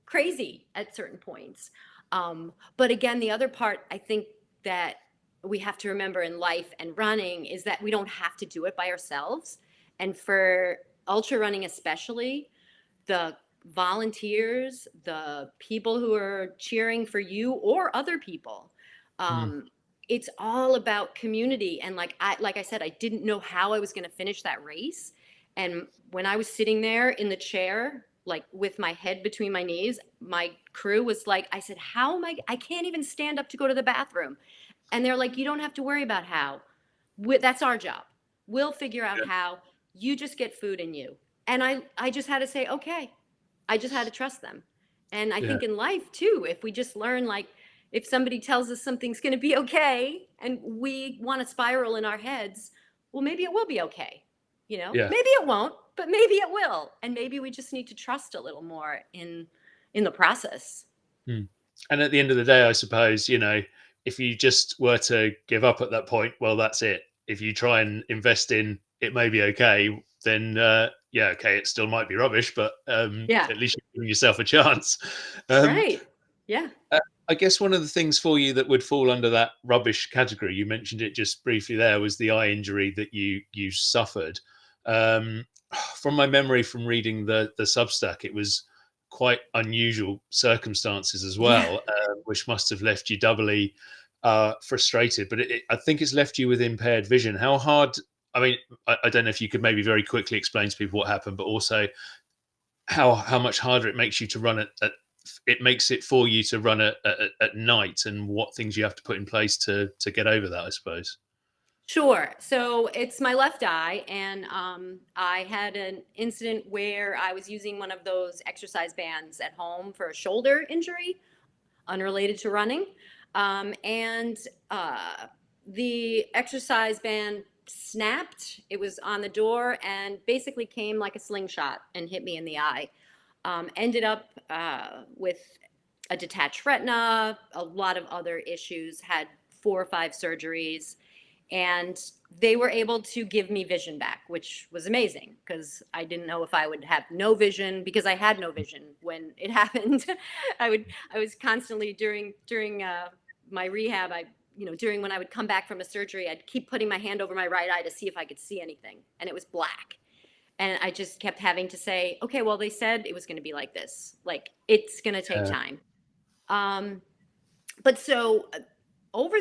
crazy at certain points. But again, the other part, I think that we have to remember in life and running is that we don't have to do it by ourselves. And for ultra running, especially, the volunteers, the people who are cheering for you or other people,
Mm.
um, it's all about community. And like I said, I didn't know how I was going to finish that race. And when I was sitting there in the chair, like with my head between my knees, my crew was like, I said, how am I can't even stand up to go to the bathroom. And they're like, you don't have to worry about how. That's our job. We'll figure out
Yeah.
how. You just get food in you. And I just had to say, okay. I just had to trust them. And I
Yeah.
think in life too, if we just learn, like, if somebody tells us something's going to be okay and we want to spiral in our heads, well, maybe it will be okay.
Yeah.
Maybe it won't, but maybe it will. And maybe we just need to trust a little more in the process.
Mm. And at the end of the day, I suppose, if you just were to give up at that point, well, that's it. If you try and invest in it may be okay, then yeah, okay, it still might be rubbish, but
Yeah.
at least you're giving yourself a chance. Um,
Right. Yeah.
uh, I guess one of the things for you that would fall under that rubbish category, you mentioned it just briefly there, was the eye injury that you suffered. Um, from my memory from reading the Substack, it was quite unusual circumstances as
Yeah.
well, which must have left you doubly frustrated. But I think it's left you with impaired vision. How hard? I mean, I don't know if you could maybe very quickly explain to people what happened, but also how much harder it makes you to run it makes it for you to run at night, and what things you have to put in place to get over that, I suppose.
Sure. So it's my left eye, and I had an incident where I was using one of those exercise bands at home for a shoulder injury, unrelated to running. And the exercise band snapped. It was on the door and basically came like a slingshot and hit me in the eye. Ended up with a detached retina, a lot of other issues, had 4 or 5 surgeries, and they were able to give me vision back, which was amazing because I didn't know if I would have no vision, because I had no vision when it happened. I was constantly during my rehab. During when I would come back from a surgery, I'd keep putting my hand over my right eye to see if I could see anything, and it was black. And I just kept having to say, okay, well, they said it was going to be like this. Like, it's going to take
Uh,
time. Um, but so over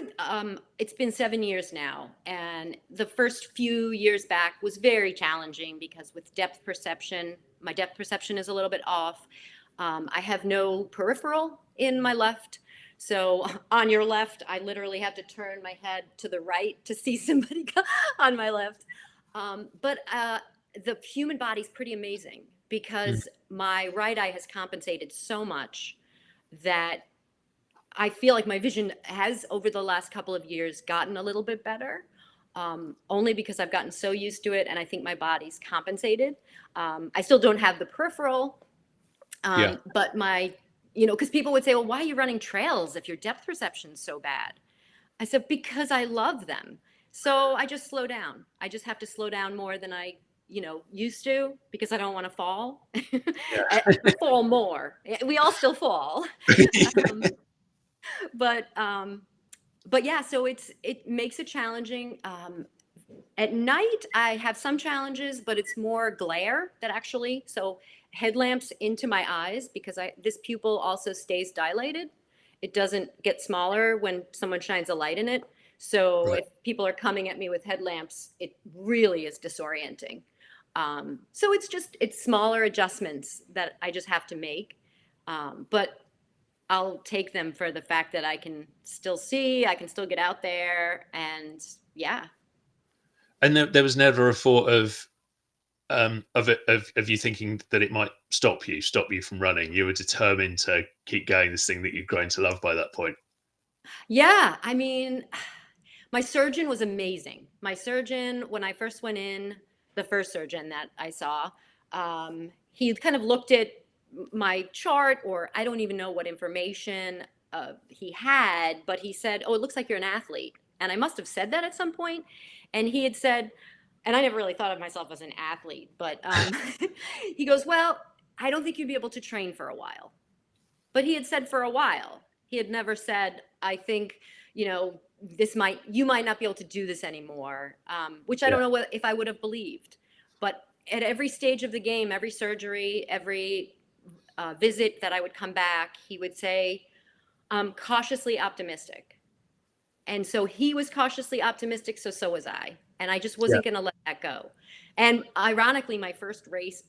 It's been 7 years now, and the first few years back was very challenging because with depth perception, my depth perception is a little bit off. I have no peripheral in my left, so on your left I literally have to turn my head to the right to see somebody on my left. But the human body's pretty amazing
mm,
because my right eye has compensated so much that I feel like my vision has, over the last couple of years, gotten a little bit better, only because I've gotten so used to it, and I think my body's compensated. I still don't have the peripheral,
yeah.
but because people would say, well, why are you running trails if your depth perception's so bad? I said, because I love them. So I just slow down. I just have to slow down more than I used to, because I don't want to fall. Fall more. We all still fall. Um, but yeah, so it makes it challenging. At night I have some challenges, but it's more glare that actually, so headlamps into my eyes, because this pupil also stays dilated. It doesn't get smaller when someone shines a light in it. So
Right.
if people are coming at me with headlamps, it really is disorienting. So it's smaller adjustments that I just have to make. But I'll take them for the fact that I can still see, I can still get out there, and yeah.
And there was never a thought of you thinking that it might stop you from running. You were determined to keep going, this thing that you'd grown to love by that point.
Yeah, I mean, my surgeon was amazing. My surgeon, when I first went in, the first surgeon that I saw, he kind of looked at my chart, or I don't even know what information he had, but he said, "Oh, it looks like you're an athlete." And I must have said that at some point. And he had said, and I never really thought of myself as an athlete, but he goes, "Well, I don't think you'd be able to train for a while." But he had said for a while. He had never said, I think, you know, you might not be able to do this anymore, which I
Yeah.
don't know if I would have believed. But at every stage of the game, every surgery, every visit that I would come back, he would say, I'm cautiously optimistic. And so he was cautiously optimistic, so was I. And I just
Yeah.
wasn't going to let that go. And ironically, my first race,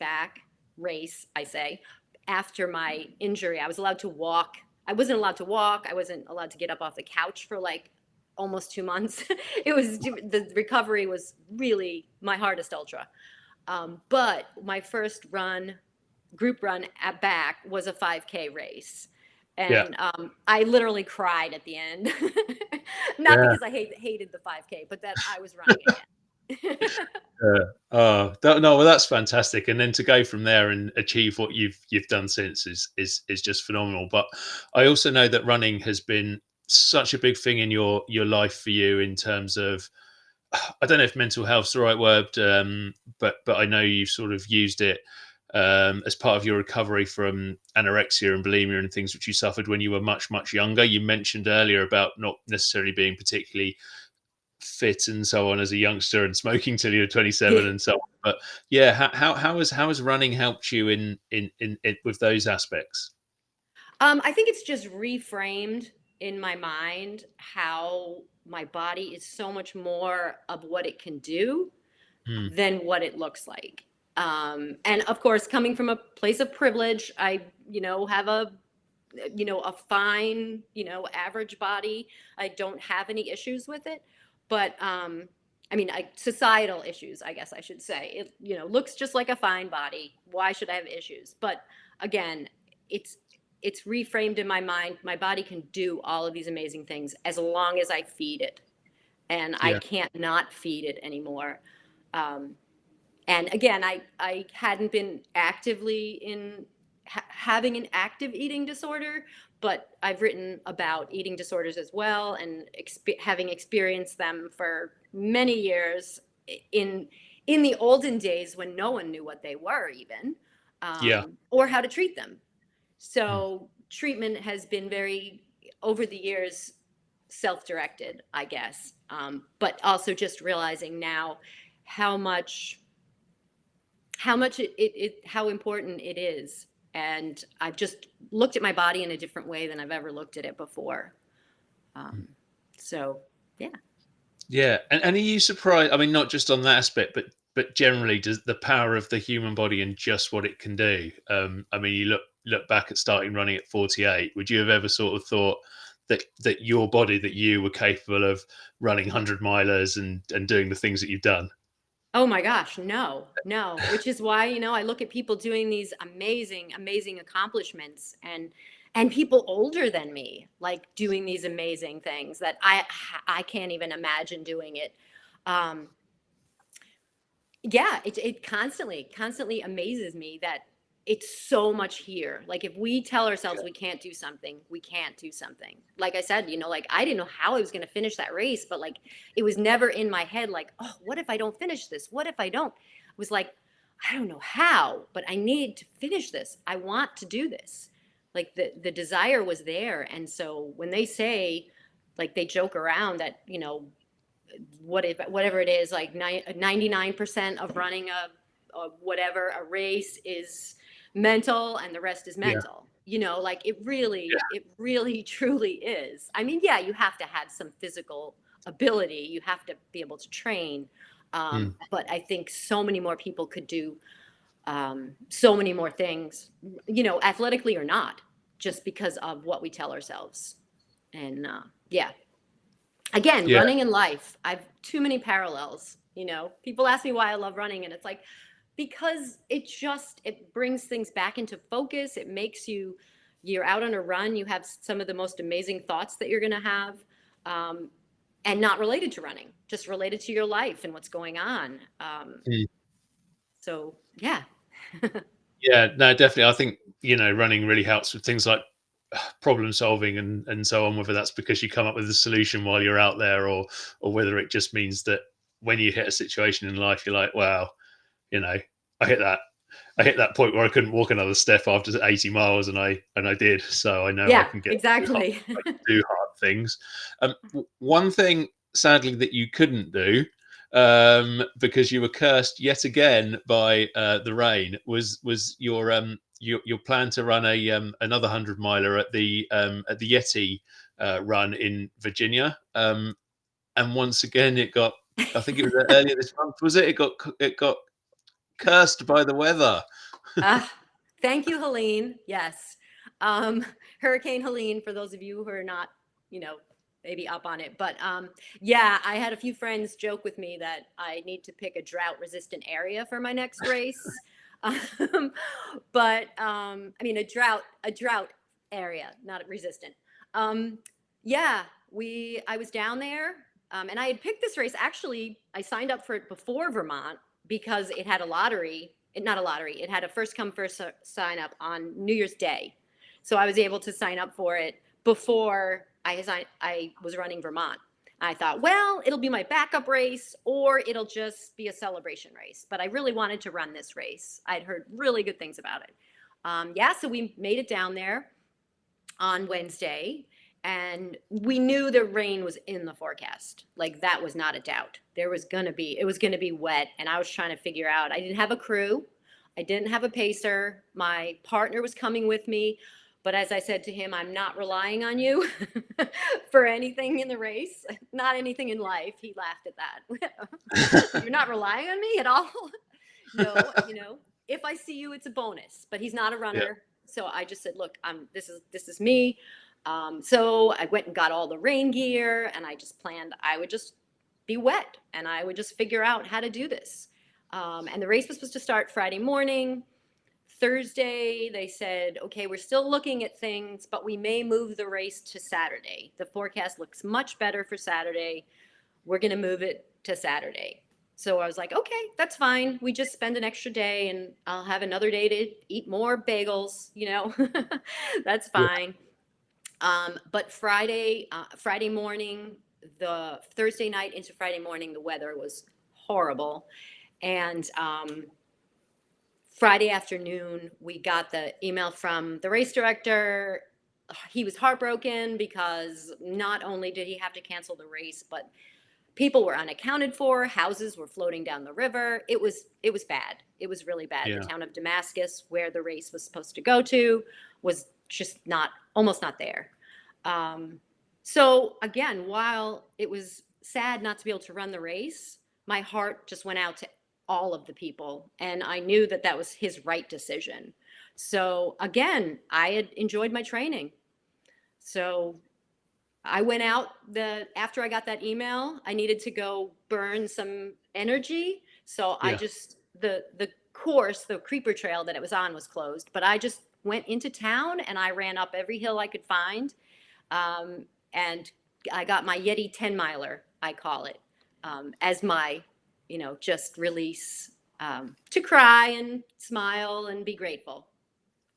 I say, after my injury, I was allowed to walk. I wasn't allowed to walk. I wasn't allowed to get up off the couch for like almost 2 months. The recovery was really my hardest ultra. But my first group run at back was a 5K race.
Yeah.
And I literally cried at the end. Not
Yeah.
because I hated the 5K, but that I was running again.
Yeah. Oh, no, well, that's fantastic. And then to go from there and achieve what you've done since is just phenomenal. But I also know that running has been such a big thing in your life for you in terms of, I don't know if mental health's the right word, but I know you've sort of used it as part of your recovery from anorexia and bulimia and things which you suffered when you were much younger. You mentioned earlier about not necessarily being particularly fit and so on as a youngster and smoking till you were 27 and so on. But yeah, how has running helped you in with those aspects?
I think it's just reframed in my mind how my body is so much more of what it can do
Mm,
than what it looks like. And of course, coming from a place of privilege, I, have a fine, average body. I don't have any issues with it. But I mean, societal issues, I guess I should say. It, looks just like a fine body. Why should I have issues? But again, it's it's reframed in my mind. My body can do all of these amazing things as long as I feed it, and I
yeah,
can't not feed it anymore. Um, and again, I hadn't been actively having an active eating disorder, but I've written about eating disorders as well, and having experienced them for many years in in the olden days when no one knew what they were even,
yeah,
or how to treat them.
mm,
So treatment has been very, over the years, self-directed, I guess, but also just realizing now how much how important it is. And I've just looked at my body in a different way than I've ever looked at it before.
mm.
Um, so yeah.
Yeah, and are you surprised? I mean, not just on that aspect, but generally, does the power of the human body and just what it can do? I mean, you look back at starting running at 48. Would you have ever sort of thought that your body, that you were capable of running 100 milers and doing the things that you've done?
Oh my gosh, no, no. Which is why, I look at people doing these amazing, amazing accomplishments, and people older than me, like doing these amazing things that I can't even imagine doing it. Um, yeah, it constantly amazes me that it's so much here. Like if we tell ourselves we can't do something, we can't do something. Like I said, like I didn't know how I was going to finish that race, but like it was never in my head like, oh, what if I don't finish this? What if I don't? It was like, I don't know how, but I need to finish this. I want to do this. Like the desire was there. And so when they say, like they joke around that, whatever it is, like 99% of running a race is mental, and the rest is
Yeah,
mental. Like
yeah,
it really truly is. I mean, yeah, you have to have some physical ability. You have to be able to train.
mm,
But I think so many more people could do so many more things, athletically or not, just because of what we tell ourselves. And yeah, again,
yeah,
running in life, I've too many parallels. People ask me why I love running, and it's like because it brings things back into focus. It makes you're out on a run, you have some of the most amazing thoughts that you're going to have, um, and not related to running, just related to your life and what's going on.
mm.
So yeah.
Yeah, no, definitely. I think running really helps with things like problem solving and so on. Whether that's because you come up with a solution while you're out there, or whether it just means that when you hit a situation in life, you're like, wow, you know, I hit that. I hit that point where I couldn't walk another step after 80 miles, and I did. So I know I
Yeah,
can
exactly.
do hard things. One thing, sadly, that you couldn't do, because you were cursed yet again by the rain, was your plan to run another 100 miler at the Yeti run in Virginia. And once again, it got. I think it was earlier this month. Was it? It got cursed by the weather.
Ah, thank you, Helene. Yes. Um, Hurricane Helene, for those of you who are not, you know, maybe up on it. But yeah, I had a few friends joke with me that I need to pick a drought resistant area for my next race. Um, but I mean, a drought area, not resistant. Um, yeah, I was down there, and I had picked this race. Actually, I signed up for it before Vermont because it had a lottery. Not a lottery. It had a first come first sign up on New Year's Day, so I was able to sign up for it before I was running Vermont. I thought, well, it'll be my backup race or it'll just be a celebration race. But I really wanted to run this race. I'd heard really good things about it. Yeah, so we made it down there on Wednesday, and we knew the rain was in the forecast. Like that was not a doubt. It was gonna be wet, and I was trying to figure out. I didn't have a crew, I didn't have a pacer. My partner was coming with me, but as I said to him, I'm not relying on you for anything in the race, not anything in life. He laughed at that. You're not relying on me at all. No, if I see you, it's a bonus. But he's not a
Yeah,
runner, so I just said, look, this is me. So I went and got all the rain gear, and I just planned I would just be wet, and I would just figure out how to do this. And the race was supposed to start Friday morning. Thursday, they said, okay, we're still looking at things, but we may move the race to Saturday. The forecast looks much better for Saturday. We're going to move it to Saturday. So I was like, okay, that's fine. We just spend an extra day and I'll have another day to eat more bagels, that's
yeah,
fine. But Friday morning, the Thursday night into Friday morning, the weather was horrible. And Friday afternoon, we got the email from the race director. He was heartbroken because not only did he have to cancel the race, but people were unaccounted for, houses were floating down the river. It was bad. It was really bad. The
yeah,
town of Damascus, where the race was supposed to go to, was just not almost not there. Um, so again, while it was sad not to be able to run the race, my heart just went out to all of the people, and I knew that that was his right decision. So again, I had enjoyed my training. So I went out after I got that email, I needed to go burn some energy. So I
yeah.
just the course, the creeper trail that it was on was closed, but I just went into town and I ran up every hill I could find. And I got my Yeti 10 miler, I call it, as my, just release, to cry and smile and be grateful.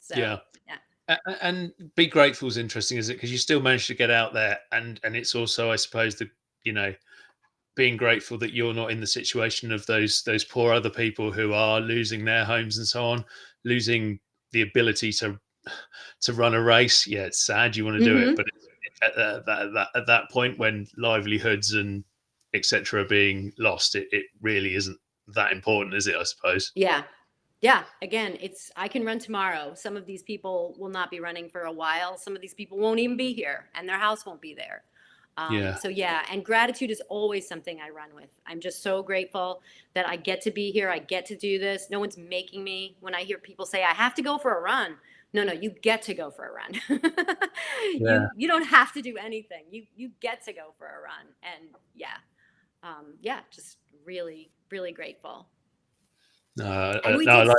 So,
Yeah.
yeah.
And be grateful is interesting, is it? Because you still managed to get out there, and it's also, I suppose, you know being grateful that you're not in the situation of those poor other people who are losing their homes and so on, losing the ability to run a race. Yeah, it's sad you want to do it,
Mm-hmm.
but at that point when livelihoods and etc. are being lost, it really isn't that important, is it? I suppose.
Yeah. Yeah. Again, I can run tomorrow. Some of these people will not be running for a while. Some of these people won't even be here and their house won't be there.
Yeah,
So yeah, and gratitude is always something I run with. I'm just so grateful that I get to be here. I get to do this. No one's making me. When I hear people say I have to go for a run, no, no, you get to go for a run.
yeah.
You don't have to do anything. You get to go for a run, and yeah, yeah, just really really grateful.
No,
And
no, I like.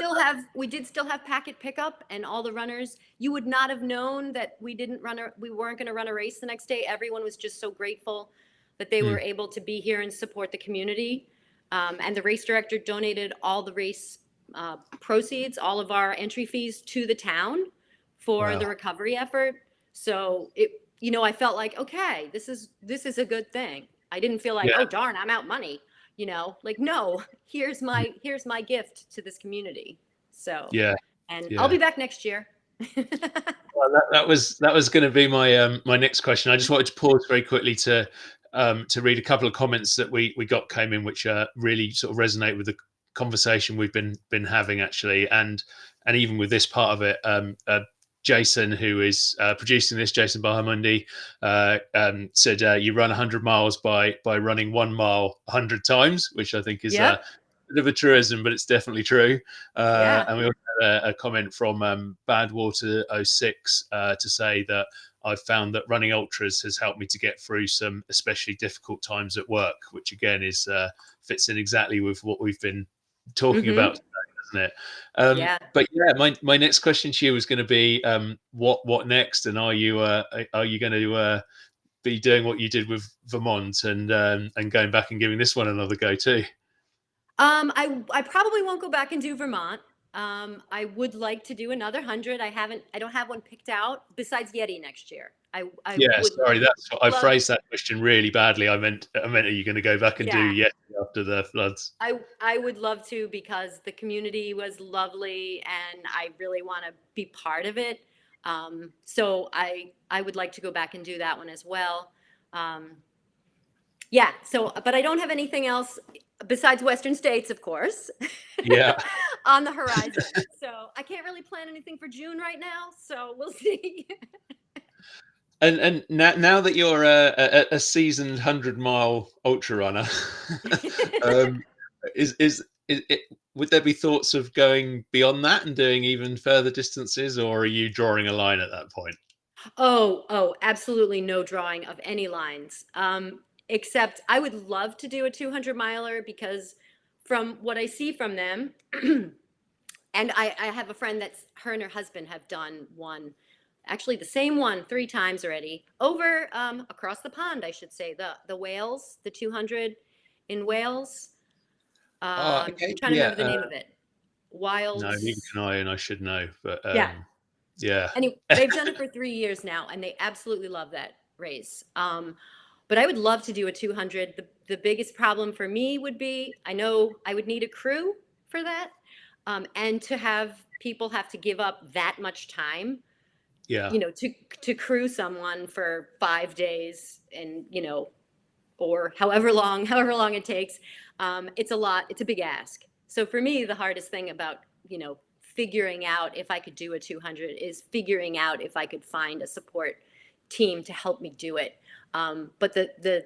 we did still have packet pickup, and all the runners, you would not have known that we weren't going to run a race the next day. Everyone was just so grateful that they
Hmm,
were able to be here and support the community. And the race director donated all the race proceeds, all of our entry fees, to the town for the
wow.
recovery effort. So I felt like, okay, this is a good thing. I didn't feel like,
Yeah,
oh darn, I'm out money. Like, no, here's my gift to this community. So,
Yeah.
and I'll
Yeah.
be back next year.
Well, that was going to be my next question. I just wanted to pause very quickly to read a couple of comments that we got came in, which really sort of resonate with the conversation we've been having actually, and even with this part of it. Jason, who is producing this, Jason Bahamundi, said you run 100 miles by running 1 mile 100 times, which I think is
Yep.
a bit of a truism, but it's definitely true.
Yeah.
And we also had a comment from Badwater06 to say that I've found that running ultras has helped me to get through some especially difficult times at work, which again is fits in exactly with what we've been talking about
Mm-hmm.
today, doesn't it?
Yeah.
But yeah, my next question to you was going to be what next, and are you going to be doing what you did with Vermont and going back and giving this one another go too?
I probably won't go back and do Vermont. I would like to do another 100. I don't have one picked out besides Yeti next year. I
Yeah,
would
sorry, that's I
love,
phrased that question really badly. I meant are you going to go back and do
yeah,
Yeti after the floods?
I would love to because the community was lovely and I really want to be part of it. So I would like to go back and do that one as well. Um, yeah, so but I don't have anything else besides Western States, of course,
Yeah.
on the horizon. So I can't really plan anything for June right now. So we'll see.
And now that you're a seasoned 100-mile ultra runner, um, is it, would there be thoughts of going beyond that and doing even further distances, or are you drawing a line at that point?
Oh, absolutely no drawing of any lines. Except I would love to do a 200 miler because from what I see from them, and I have a friend that's her and her husband have done one, actually the same one 3 times already over across the pond, I should say, the Wales, the 200 in Wales.
Oh,
I'm
okay,
trying to
yeah.
remember the name of it.
No, neither
Wilds.
can I, and I should know, but
Yeah.
yeah,
Anyway, they've done it for 3 years now, and they absolutely love that race. But I would love to do a 200. The biggest problem for me would be I know I would need a crew for that, and to have people have to give up that much time,
yeah,
to crew someone for 5 days, and or however long it takes. It's a lot. It's a big ask. So for me, the hardest thing about figuring out if I could do a 200 is figuring out if I could find a support team to help me do it. But the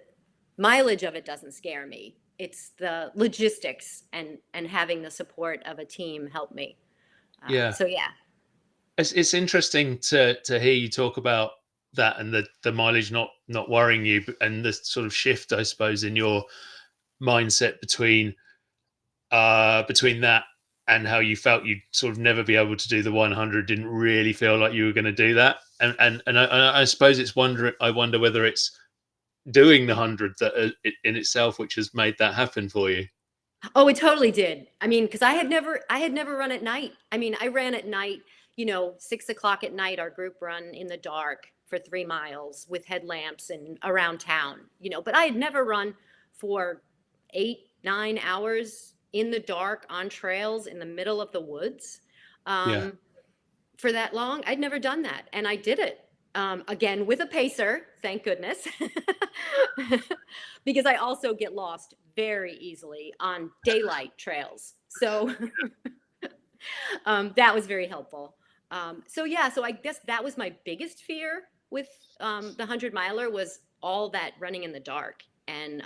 mileage of it doesn't scare me. It's the logistics and having the support of a team help me.
yeah.
So yeah.
It's interesting to hear you talk about that and the mileage not worrying you, and the sort of shift, I suppose, in your mindset between that and how you felt you'd sort of never be able to do the 100. Didn't really feel like you were going to do that, and I suppose I wonder whether it's doing the 100 that in itself which has made that happen for you.
Oh, it totally did. I mean, because I had never run at night. I mean, I ran at night, 6 o'clock at night, our group run in the dark for 3 miles with headlamps and around town, but I had never run for 8, 9 hours in the dark on trails in the middle of the woods.
Yeah,
Um, for that long. I'd never done that. And I did it again with a pacer, thank goodness, because I also get lost very easily on daylight trails. So that was very helpful. So yeah, so I guess that was my biggest fear with the 100 miler was all that running in the dark. And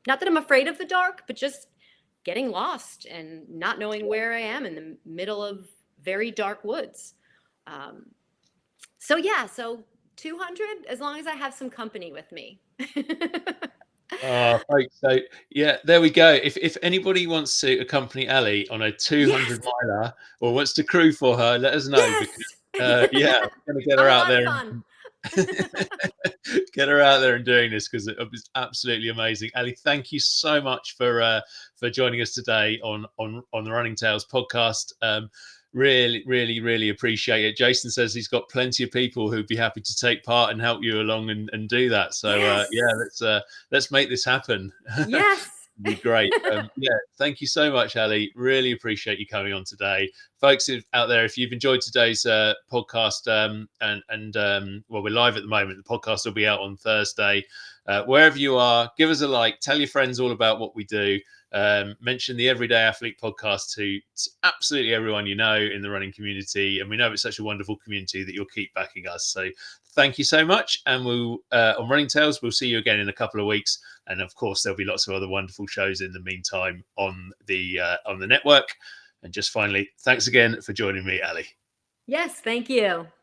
not that I'm afraid of the dark, but just getting lost and not knowing where I am in the middle of very dark woods. Um, so yeah, so 200 as long as I have some company with me.
oh thanks. So yeah, there we go. If anybody wants to accompany Ali on a 200
Yes.
miler or wants to crew for her, let us know, because
Yes.
yeah, we're going to get
I'm
her
a
out
lot of
there
fun.
and get her out there and doing this, because it was absolutely amazing. Ali, thank you so much for joining us today on the Running Tales podcast. Really, really, really appreciate it. Jason says he's got plenty of people who'd be happy to take part and help you along and do that. So yeah,
Yes.
let's make this happen.
Yes.
be great. Yeah, thank you so much, Ali. Really appreciate you coming on today, folks out there. If you've enjoyed today's podcast, well, we're live at the moment. The podcast will be out on Thursday. Wherever you are, give us a like. Tell your friends all about what we do. Mention the Everyday Athlete podcast to absolutely everyone you know in the running community, and we know it's such a wonderful community that you'll keep backing us. So thank you so much, and we'll on Running Tales, we'll see you again in a couple of weeks. And of course, there'll be lots of other wonderful shows in the meantime on the network. And just finally, thanks again for joining me, Ali.
Yes, thank you.